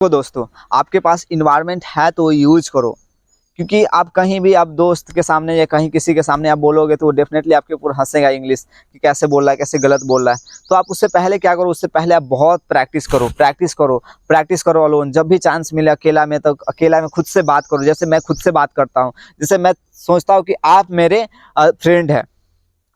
तो दोस्तों, आपके पास इन्वायरमेंट है तो यूज करो, क्योंकि आप कहीं भी आप दोस्त के सामने या कहीं किसी के सामने आप बोलोगे तो वो डेफिनेटली आपके ऊपर हंसेगा इंग्लिश कि कैसे बोल रहा है, कैसे गलत बोल रहा है। तो आप उससे पहले क्या करो, उससे पहले आप बहुत प्रैक्टिस करो, प्रैक्टिस करो, प्रैक्टिस करो अलोन। जब भी चांस मिले अकेला में, तो अकेला में खुद से बात करो। जैसे मैं खुद से बात करता हूँ, जैसे मैं सोचता हूँ कि आप मेरे फ्रेंड है,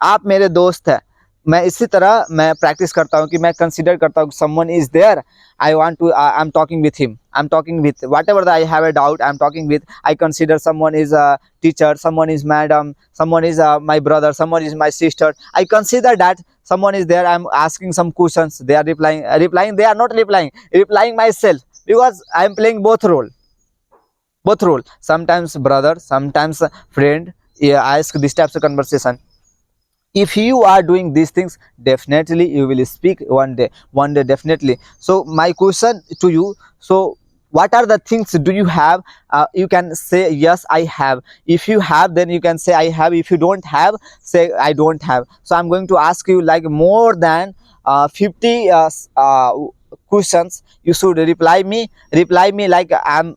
आप मेरे दोस्त है। मैं इसी तरह मैं प्रैक्टिस करता हूँ कि मैं कंसीडर करता हूँ someone is there, I want to, I am talking with him, I am talking with whatever I have a doubt, I am talking with, I consider someone is a teacher, someone is madam, someone is my brother, someone is my sister. I consider that someone is there, I am asking some questions, they are replying, they are not replying myself, because I am playing both role, sometimes brother, sometimes friend. Yeah, I ask this types of conversation. If you are doing these things, definitely you will speak one day definitely. So my question to you, so what are the things do you have? You can say yes I have. If you have, then you can say I have. If you don't have, say I don't have. So I'm going to ask you like more than 50 questions. You should reply me like I'm,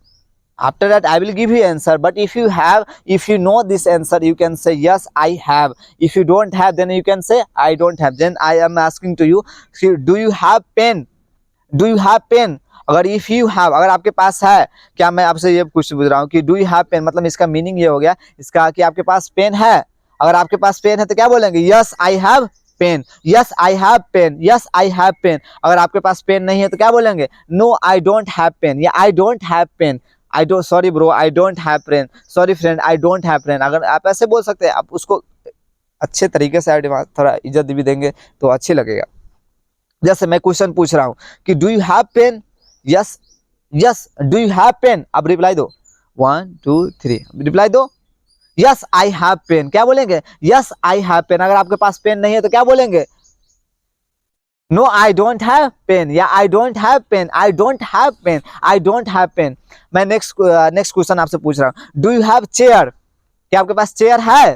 after that I will give you answer. But if you have, if you know this answer, you can say yes I have. If you don't have, then you can say I don't have. Then I am asking to you, do you have pen? Do you have pen? अगर if you have, अगर आपके पास है, क्या मैं आपसे ये question पूछ रहा हूँ कि डू यू हैव पेन, मतलब इसका मीनिंग ये हो गया इसका कि आपके पास पेन है। अगर आपके पास पेन है तो क्या बोलेंगे, yes I have pen, yes I have pen, yes I have pen. अगर आपके पास पेन नहीं है तो क्या बोलेंगे, no I don't have pen, या I don't have pen, I don't, sorry bro I don't have pen, sorry friend I don't have pen. अगर आप ऐसे बोल सकते हैं, आप उसको अच्छे तरीके से थोड़ा इज्जत भी देंगे तो अच्छे लगेगा। जैसे मैं क्वेश्चन पूछ रहा हूँ कि do you have pen, yes yes, do you have pen, अब रिप्लाई दो, 1 2 3 रिप्लाई दो, यस आई हैव पेन। क्या बोलेंगे, यस आई हैव पेन। अगर आपके पास पेन नहीं है तो क्या बोलेंगे, no I don't have pen, या I don't have pen, I don't have pen, I don't have pen. मैं नेक्स्ट क्वेश्चन आपसे पूछ रहा हूँ, डू यू हैव चेयर, क्या आपके पास चेयर है?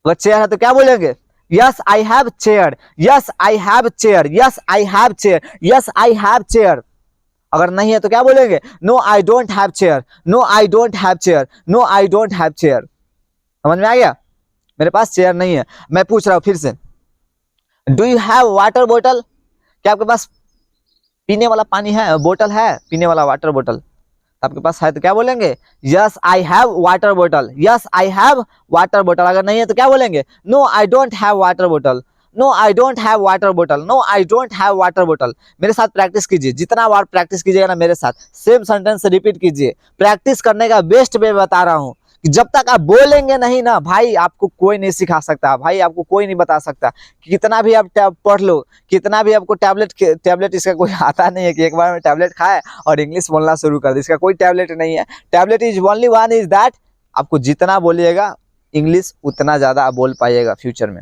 अगर चेयर है तो क्या बोलेंगे, yes I have chair, yes I have chair, yes I have chair, yes I have chair. अगर नहीं है तो क्या बोलेंगे, no I don't have chair, no I don't have chair, no I don't have chair. समझ में आ गया, मेरे पास चेयर नहीं है। मैं पूछ रहा हूं फिर से, डू यू हैव वाटर बोतल, क्या आपके पास पीने वाला पानी है, बोतल है पीने वाला, वाटर बोतल आपके पास है तो क्या बोलेंगे, यस आई हैव वाटर बोतल, यस आई हैव वाटर बोतल। अगर नहीं है तो क्या बोलेंगे, no I don't have water बोतल, no I don't have water बोतल, no I don't have water बोतल। मेरे साथ प्रैक्टिस कीजिए, जितना बार प्रैक्टिस कीजिएगा ना मेरे साथ, सेम सेंटेंस रिपीट कीजिए। प्रैक्टिस करने का बेस्ट वे बता रहा हूँ कि जब तक आप बोलेंगे नहीं ना भाई, आपको कोई नहीं सिखा सकता भाई, आपको कोई नहीं बता सकता। कितना भी आप पढ़ लो, कितना भी आपको टैबलेट इसका कोई आता नहीं है कि एक बार में टैबलेट खाए और इंग्लिश बोलना शुरू कर दे, इसका कोई टैबलेट नहीं है। Tablet is only one is that, आपको जितना बोलिएगा इंग्लिश उतना ज़्यादा आप बोल पाइएगा फ्यूचर में।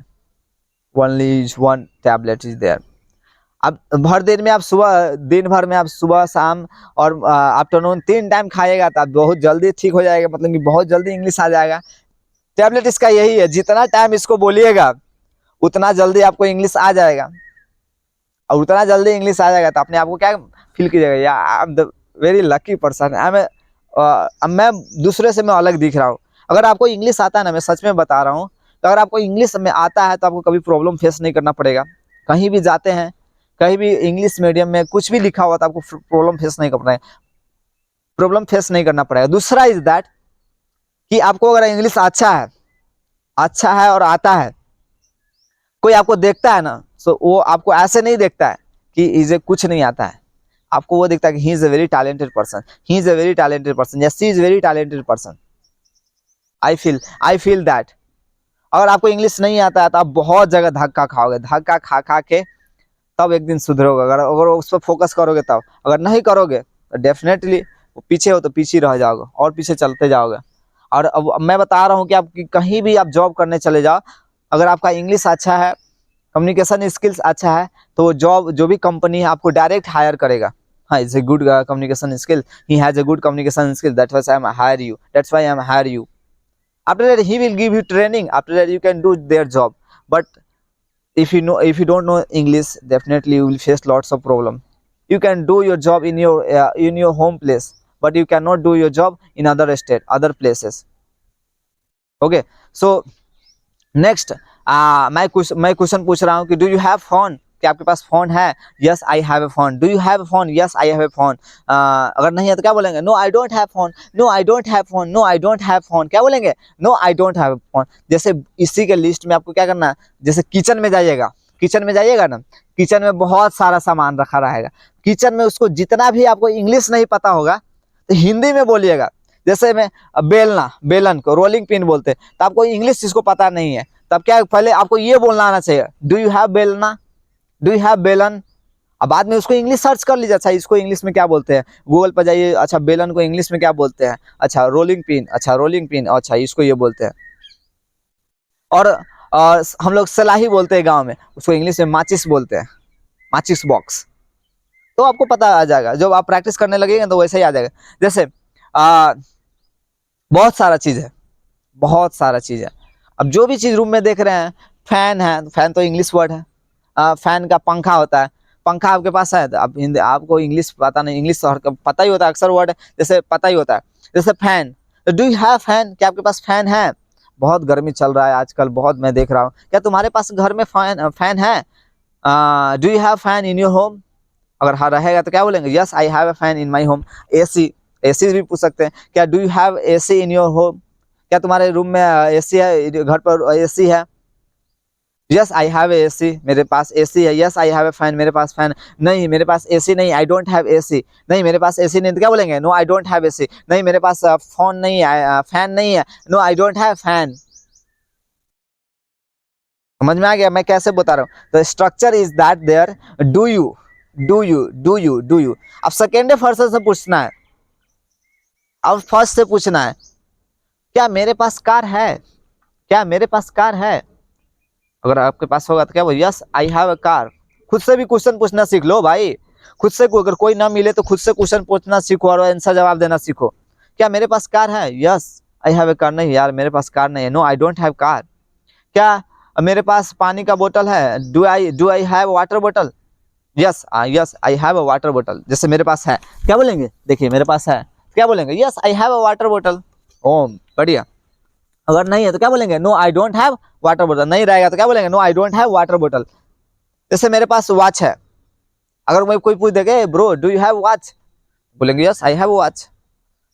Only is one tablet is there. अब भर दिन में आप सुबह, दिन भर में आप सुबह शाम और आफ्टरनून 3 टाइम खाइएगा तो आप बहुत जल्दी ठीक हो जाएगा, मतलब कि बहुत जल्दी इंग्लिश आ जाएगा। टैबलेट इसका यही है, जितना टाइम इसको बोलिएगा उतना जल्दी आपको इंग्लिश आ जाएगा, और उतना जल्दी इंग्लिश आ जाएगा तो अपने आप को क्या फील कीजिएगा, या I am the very lucky person, मैं दूसरे से मैं अलग दिख रहा हूँ। अगर आपको इंग्लिश आता है ना, मैं सच में बता रहा हूँ, तो अगर आपको इंग्लिश में आता है तो आपको कभी प्रॉब्लम फेस नहीं करना पड़ेगा। कहीं भी जाते हैं, कहीं भी इंग्लिश मीडियम में कुछ भी लिखा हुआ तो आपको प्रॉब्लम फेस नहीं करना पड़ेगा। दूसरा इज दैट कि आपको अगर इंग्लिश अच्छा है और आता है, कोई आपको देखता है ना, सो वो आपको ऐसे नहीं देखता है कि इसे कुछ नहीं आता है, आपको वो देखता है कि he is a very talented person, he is a very talented person, या she is very talented person. I feel that. अगर आपको इंग्लिश नहीं आता है तो आप बहुत जगह धक्का खाओगे, धक्का खा के तब एक दिन सुधरोगे। अगर उस पर फोकस करोगे तब, अगर नहीं करोगे तो डेफिनेटली पीछे हो तो पीछे रह जाओगे और पीछे चलते जाओगे। और अब मैं बता रहा हूँ कि आप कहीं भी आप जॉब करने चले जाओ, अगर आपका इंग्लिश अच्छा है, कम्युनिकेशन स्किल्स अच्छा है, तो जॉब जो भी कंपनी है आपको डायरेक्ट हायर करेगा। हाँ, is a good communication skill, he has a good communication skill, that's why I am hire you, that's why I am hire you. After that he will give you training, after that you can do their job. But if you don't know English, definitely you will face lots of problem, You can do your job in your home place, but you cannot do your job in other state, other places. Okay, so next मैं question पूछ रहा हूँ कि do you have phone, क्या आपके पास phone है? Yes I have a phone. Do you have a phone? Yes I have a phone. अगर नहीं है तो क्या बोलेंगे? No I don't have phone. No I don't have phone. No I don't have phone. क्या बोलेंगे? No I don't have phone. जैसे इसी के लिस्ट में आपको क्या करना है, जैसे किचन में जाइएगा, किचन में जाइएगा ना, किचन में बहुत सारा सामान रखा रहेगा. किचन में उसको जितना भी आपको इंग्लिश नहीं पता होगा तो हिंदी में बोलिएगा. जैसे मैं बेलना, बेलन को रोलिंग पिन बोलते हैं, तो आपको इंग्लिश जिसको पता नहीं है तब क्या पहले आपको ये बोलना आना चाहिए, डू यू हैव बेलना, डू यू हैव बेलन. अब बाद में उसको इंग्लिश सर्च कर लीजिए, अच्छा इसको इंग्लिश में क्या बोलते हैं, गूगल पर जाइए, अच्छा बेलन को इंग्लिश में क्या बोलते हैं, अच्छा रोलिंग पिन, अच्छा रोलिंग पिन, अच्छा इसको ये बोलते हैं. और हम लोग सलाही बोलते हैं गाँव में, उसको इंग्लिश में माचिस बोलते हैं, माचिस बॉक्स. तो आपको पता आ जाएगा, जब आप प्रैक्टिस करने लगेंगे तो वैसे ही आ जाएगा. जैसे बहुत सारा चीज़ है, बहुत सारा चीज़ है. अब जो भी चीज़ रूम में देख रहे हैं, फैन है, फैन तो इंग्लिश वर्ड है. फैन का पंखा होता है, पंखा आपके पास है, आप हिंदी, आपको इंग्लिश पता नहीं, इंग्लिश पता ही होता है, अक्सर वर्ड जैसे पता ही होता है. जैसे फैन, तो डू यू हैव फैन, क्या आपके पास फैन है? बहुत गर्मी चल रहा है आजकल, बहुत मैं देख रहा हूँ, क्या तुम्हारे पास घर में फैन है? Do you have fan in your home? अगर हाँ रहेगा तो क्या बोलेंगे? Yes I have A fan in my home. AC, AC भी पूछ सकते हैं, क्या do you have AC in your home, क्या तुम्हारे रूम में एसी है, घर पर एसी है? यस आई हैव एसी, मेरे पास एसी है. Yes I have A fan, मेरे पास फैन नहीं, मेरे पास एसी नहीं, आई डोंट हैव एसी, नहीं मेरे पास एसी नहीं, तो क्या बोलेंगे? No I don't have AC, नहीं मेरे पास फोन नहीं है, फैन नहीं है, no I don't have fan. समझ में आ गया मैं कैसे बता रहा हूँ? The structure is that there, do you, do you, do you, do you. अब सेकेंड पर्सन से पूछना है, अब फर्स्ट से पूछना है, क्या मेरे पास कार है, क्या मेरे पास कार है? अगर आपके पास होगा तो क्या बोल? Yes I have a car. खुद से भी क्वेश्चन पूछना सीख लो भाई, खुद से, अगर कोई ना मिले तो खुद से क्वेश्चन पूछना सीखो और आंसर जवाब देना सीखो. क्या मेरे पास कार है? Yes I have a car. नहीं यार मेरे पास कार नहीं है, no I don't have car. क्या मेरे पास पानी का बोतल है? डू आई हैव वाटर बोतल? Yes yes I have a water बोतल. जैसे मेरे पास है, क्या बोलेंगे? देखिए मेरे पास है, क्या बोलेंगे? Yes I have a water बोतल. ओम बढ़िया. अगर नहीं है तो क्या बोलेंगे? No I don't have water बोतल. नहीं रहेगा तो क्या बोलेंगे? No I don't have water बोतल. जैसे मेरे पास वॉच है, अगर मैं कोई पूछ देगा bro do you have watch, बोलेंगे यस आई हैव वॉच.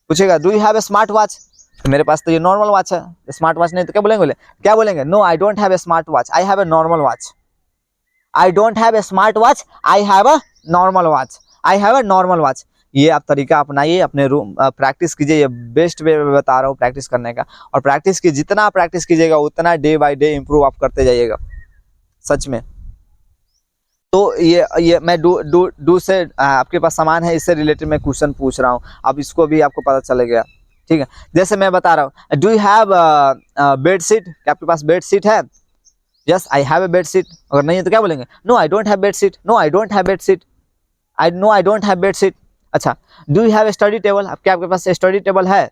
पूछेगा do you have a smart watch, तो मेरे पास तो ये नॉर्मल वॉच है, स्मार्ट वॉच नहीं, तो क्या बोलेंगे? क्या बोलेंगे? No I don't have a smart watch, I have a normal watch. I don't have a smart watch, I have a normal watch, I have a normal watch. ये आप तरीका अपनाइए, अपने रूम प्रैक्टिस कीजिए. ये बेस्ट वे में बता रहा हूँ प्रैक्टिस करने का. और प्रैक्टिस की जितना प्रैक्टिस कीजिएगा उतना डे बाय डे इंप्रूव आप करते जाइएगा, सच में. तो ये मैं डू से आपके पास सामान है, इससे रिलेटेड मैं क्वेश्चन पूछ रहा हूँ, अब इसको भी आपको पता चलेगा. ठीक है, जैसे मैं बता रहा हूँ, do you have bed sheet, क्या आपके पास बेड शीट है? Yes I have a bed sheet. अगर नहीं है तो क्या बोलेंगे? No I don't have bed sheet, no I don't have bed sheet, I don't have bed sheet. अच्छा do you have study table, क्या आपके पास स्टडी टेबल है?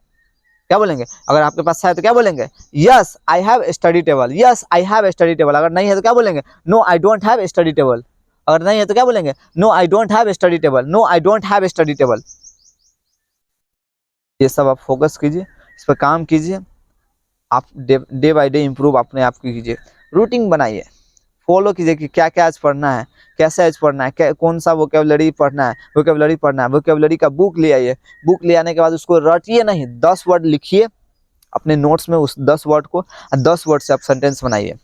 क्या बोलेंगे? अगर आपके पास है तो क्या बोलेंगे? Yes I have study table, yes I have study table. अगर नहीं है तो क्या बोलेंगे? No I don't have study table. अगर नहीं है तो क्या बोलेंगे? No I don't have study table, no I don't have study table. ये सब आप फोकस कीजिए, इस पर काम कीजिए, आप डे बाय डे इम्प्रूव अपने आप की कीजिए. रूटीन बनाइए, फॉलो कीजिए कि क्या क्या आज पढ़ना है, कैसे आज पढ़ना है, क्या कौन सा वोकेबलरी पढ़ना है, वोकेबलरी पढ़ना है. वोकेबलरी का बुक ले आइए, बुक ले आने के बाद उसको रटिए नहीं, 10 वर्ड लिखिए अपने नोट्स में, उस 10 वर्ड को 10 वर्ड से आप सेंटेंस बनाइए.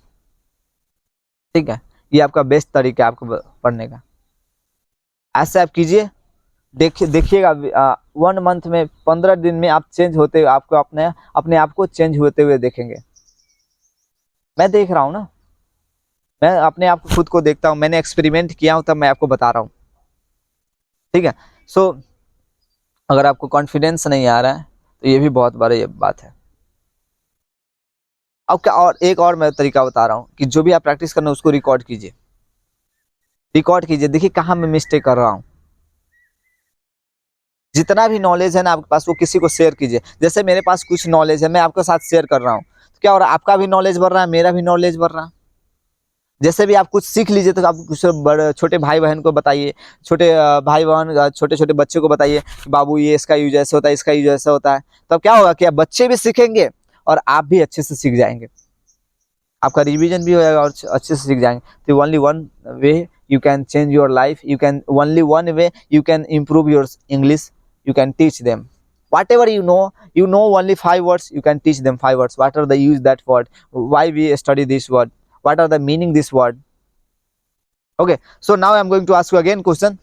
ठीक है, ये आपका बेस्ट तरीका है आपको पढ़ने का. ऐसे आप कीजिए, देखिएगा 1 मंथ में, 15 दिन में आप चेंज होते हुए, आपको अपने आप को चेंज होते हुए देखेंगे. मैं देख रहा हूँ ना, मैं अपने आप को खुद को देखता हूँ, मैंने एक्सपेरिमेंट किया हूँ, तब मैं आपको बता रहा हूँ. ठीक है, सो अगर आपको कॉन्फिडेंस नहीं आ रहा है तो ये भी बहुत बड़ी ये बात है. अब क्या, और एक और मैं तरीका बता रहा हूँ कि जो भी आप प्रैक्टिस करना है उसको रिकॉर्ड कीजिए, रिकॉर्ड कीजिए, देखिए कहाँ मैं मिस्टेक कर रहा हूँ. जितना भी नॉलेज है ना आपके पास वो किसी को शेयर कीजिए. जैसे मेरे पास कुछ नॉलेज है, मैं आपके साथ शेयर कर रहा हूँ, तो क्या हो रहा है? आपका भी नॉलेज बढ़ रहा है, मेरा भी नॉलेज बढ़ रहा है. जैसे भी आप कुछ सीख लीजिए तो आप कुछ बड़े छोटे भाई बहन को बताइए, छोटे भाई बहन छोटे छोटे बच्चे को बताइए बाबू ये इसका यूज ऐसे होता है, इसका यूज ऐसा होता है। तब क्या होगा कि बच्चे भी सीखेंगे और आप भी अच्छे से सीख जाएंगे, आपका रिवीजन भी हो जाएगा और अच्छे से सीख जाएंगे। तो only one way you can change your life, you can only one way you can improve your English, you can teach them whatever you know only 5 words, you can teach them 5 words, what are the use that word, why we study this word, what are the meaning this word. Okay, so now I'm going to ask you again question.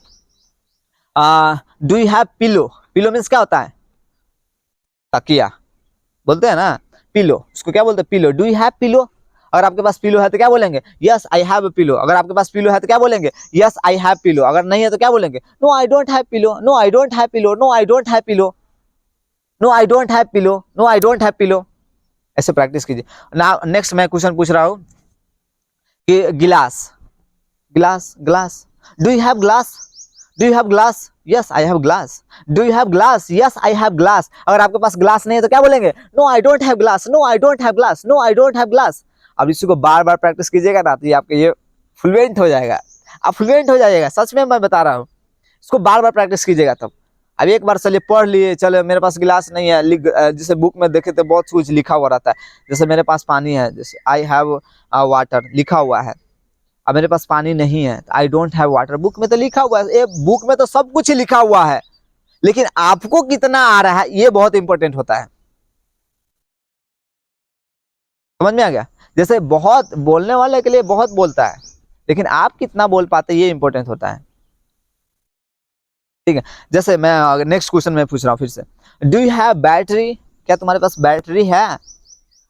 Do you have pillow? Pillow means क्या होता है? तकिया बोलते हैं ना, pillow, उसको क्या बोलते हैं? Pillow. Do you have pillow? अगर आपके पास पिलो है तो क्या बोलेंगे? Yes I have a pillow. अगर आपके पास पिलो है तो क्या बोलेंगे? Yes I have pillow. अगर नहीं है तो क्या बोलेंगे? No I don't have pillow, no I don't have pillow, no I don't have pillow, no I don't have pillow, no I don't have pillow. ऐसे प्रैक्टिस कीजिए ना। नेक्स्ट मैं क्वेश्चन पूछ रहा हूं कि गिलास, glass, glass, do you have glass? Do you have glass? Yes I have glass. Do you have glass? Yes I have glass. अगर आपके पास ग्लास नहीं है तो क्या बोलेंगे? No I don't have glass, no I don't have glass, no I don't have glass. अब इसी को बार बार प्रैक्टिस कीजिएगा ना तो ये आपके ये फ्लुएंट हो जाएगा, आप फ्लुएंट हो जाइएगा, सच में मैं बता रहा हूँ। इसको बार बार प्रैक्टिस कीजिएगा तब। अब एक बार चलिए पढ़ लिए, चलो मेरे पास गिलास नहीं है, जैसे बुक में देखे तो बहुत कुछ लिखा हुआ रहता है, जैसे मेरे पास पानी है, जैसे आई हैव वाटर लिखा हुआ है। अब मेरे पास पानी नहीं है, आई डोंट हैव वाटर, बुक में तो लिखा हुआ है, बुक में तो सब कुछ ही लिखा हुआ है, लेकिन आपको कितना आ रहा है ये बहुत इंपॉर्टेंट होता है। समझ में आ गया? जैसे बहुत बोलने वाले के लिए बहुत बोलता है, लेकिन आप कितना बोल पाते ये इंपॉर्टेंट होता है। ठीक है, जैसे मैं नेक्स्ट क्वेश्चन में पूछ रहा हूँ फिर से, डू यू हैव बैटरी? क्या तुम्हारे पास बैटरी है?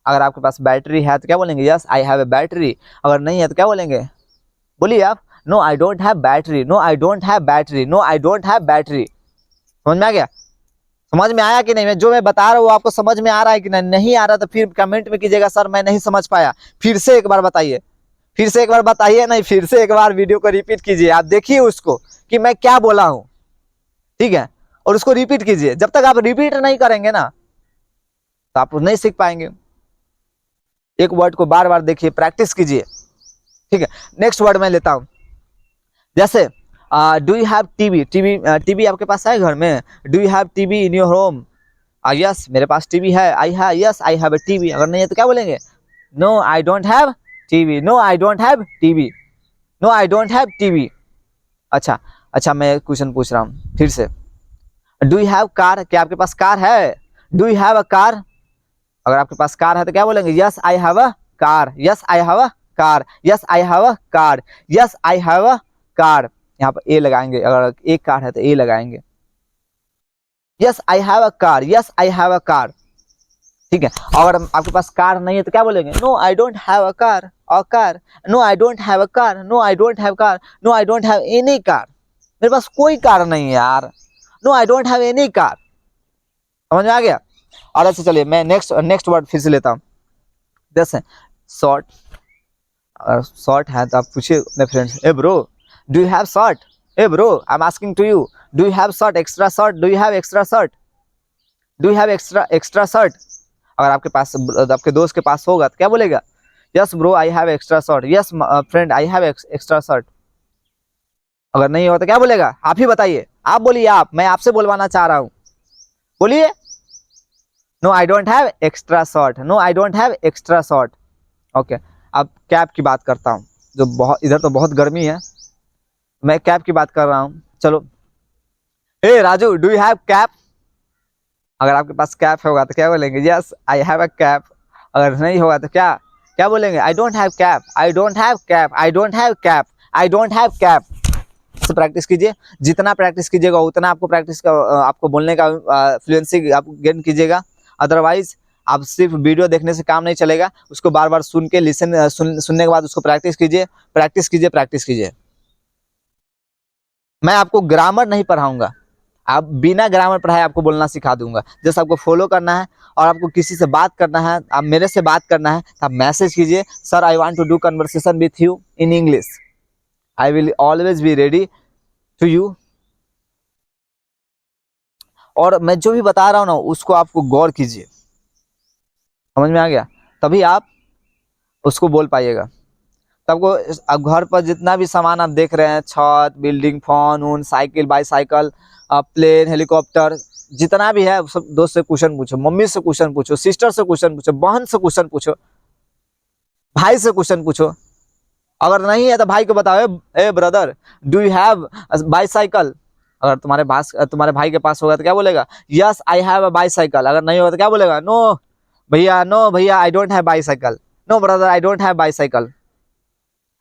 अगर आपके पास बैटरी है तो क्या बोलेंगे? Yes I have a battery. अगर नहीं है तो क्या बोलेंगे? बोलिए आप। No I don't have battery, no I don't have battery, no I don't have battery. समझ में आ गया? समझ में आया कि नहीं? मैं जो मैं बता रहा हूँ आपको समझ में आ रहा है कि नहीं? नहीं आ रहा तो फिर कमेंट में कीजिएगा सर मैं नहीं समझ पाया, फिर से एक बार बताइए, फिर से एक बार बताइए, नहीं फिर से एक बार वीडियो को रिपीट कीजिए, आप देखिए उसको कि मैं क्या बोला हूँ, ठीक है, और उसको रिपीट कीजिए। जब तक आप रिपीट नहीं करेंगे ना तो आप नहीं सीख पाएंगे। एक वर्ड को बार बार देखिए, प्रैक्टिस कीजिए, ठीक है। नेक्स्ट वर्ड मैं लेता हूं, जैसे do you have TV? TV आपके पास है घर में? Do you have TV in your home? Yes मेरे पास टीवी है, I have, yes I have a TV. अगर नहीं है तो क्या बोलेंगे? No I don't have TV, no I don't have TV, no I don't have TV. अच्छा अच्छा, मैं क्वेश्चन पूछ रहा हूँ फिर से, डू यू हैव कार? क्या आपके पास कार है? Do you have a car? अगर आपके पास कार है तो क्या बोलेंगे? Yes I have a car, yes I have a car, yes I have a car, yes I have a car. यहाँ पर ए लगाएंगे, अगर एक कार है तो ए लगाएंगे। Yes I have a car, yes I have a car, ठीक है। अगर आपके पास कार नहीं है तो क्या बोलेंगे? No I don't have a car, a car, no I don't have a car, no I don't have car, no I don't have any car. मेरे पास कोई कार नहीं है यार, no I don't have any car. समझ में आ गया? और ऐसे चलिए मैं नेक्स्ट वर्ड फिर से लेता हूँ, जैसे शॉर्ट। अगर शॉर्ट है तो आप पूछिए अपने फ्रेंड्स, ए bro do you have short? ए bro I am asking to you, do you have short, extra short? Do you have extra short? Do you have extra short? अगर आपके पास, आपके दोस्त के पास होगा तो क्या बोलेगा? Yes bro I have extra short, yes friend I have extra short. अगर नहीं होगा तो क्या बोलेगा? आप ही बताइए, आप बोलिए, आप, मैं आपसे बोलवाना चाह रहा हूँ, बोलिए। No I don't have extra short, no I don't have extra short. Okay, अब कैप की बात करता हूँ, जो बहुत, इधर तो बहुत गर्मी है, मैं कैप की बात कर रहा हूँ। चलो, hey Raju do you have cap? अगर आपके पास कैप होगा तो क्या बोलेंगे? Yes I have a cap. अगर नहीं होगा तो क्या क्या बोलेंगे? I don't have cap, I don't have cap, I don't have cap, I don't have cap. से प्रैक्टिस कीजिए, जितना प्रैक्टिस कीजिएगा उतना आपको प्रैक्टिस का, आपको बोलने का फ्लुएंसी आप गेन कीजिएगा। अदरवाइज आप सिर्फ वीडियो देखने से काम नहीं चलेगा, उसको बार बार सुन के सुनने के बाद उसको प्रैक्टिस कीजिए, प्रैक्टिस कीजिए, प्रैक्टिस कीजिए। मैं आपको ग्रामर नहीं पढ़ाऊंगा, आप बिना ग्रामर पढ़ाए आपको बोलना सिखा दूंगा। जैसे आपको फॉलो करना है और आपको किसी से बात करना है, आप मेरे से बात करना है तो आप मैसेज कीजिए, sir I want to do conversation with you in English, I will always be ready to you. और मैं जो भी बता रहा हूँ ना उसको आपको गौर कीजिए, समझ में आ गया? तभी आप उसको बोल पाइएगा। सबको अब घर पर जितना भी सामान आप देख रहे हैं, छत, बिल्डिंग, फोन उन, साइकिल, बाईसाइकिल, प्लेन, हेलीकॉप्टर, जितना भी है सब दोस्त से क्वेश्चन पूछो, मम्मी से क्वेश्चन पूछो, सिस्टर से क्वेश्चन पूछो, बहन से क्वेश्चन पूछो, भाई से क्वेश्चन पूछो। अगर नहीं है तो भाई को बताओ, ए brother, do you have bicycle? अगर तुम्हारे भाई के पास होगा तो क्या बोलेगा? Yes I have a bicycle. अगर नहीं होगा तो क्या बोलेगा? नो भैया I don't have bicycle, no brother I don't have bicycle.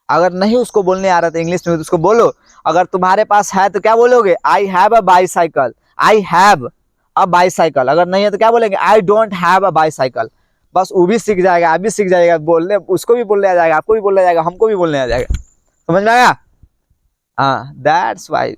अगर नहीं उसको बोलने आ रहा था इंग्लिश में तो उसको बोलो। अगर तुम्हारे पास है तो क्या बोलोगे? आई have a bicycle, I have a bicycle. अगर नहीं है तो क्या बोलेंगे? I don't have a bicycle. बस वो भी सीख जाएगा, आप भी सीख जाएगा बोलने, उसको भी बोलने आ जाएगा, आपको भी बोलने आ जाएगा, हमको भी बोलने आ जाएगा। समझ में आया? हाँ, दैट्स वाई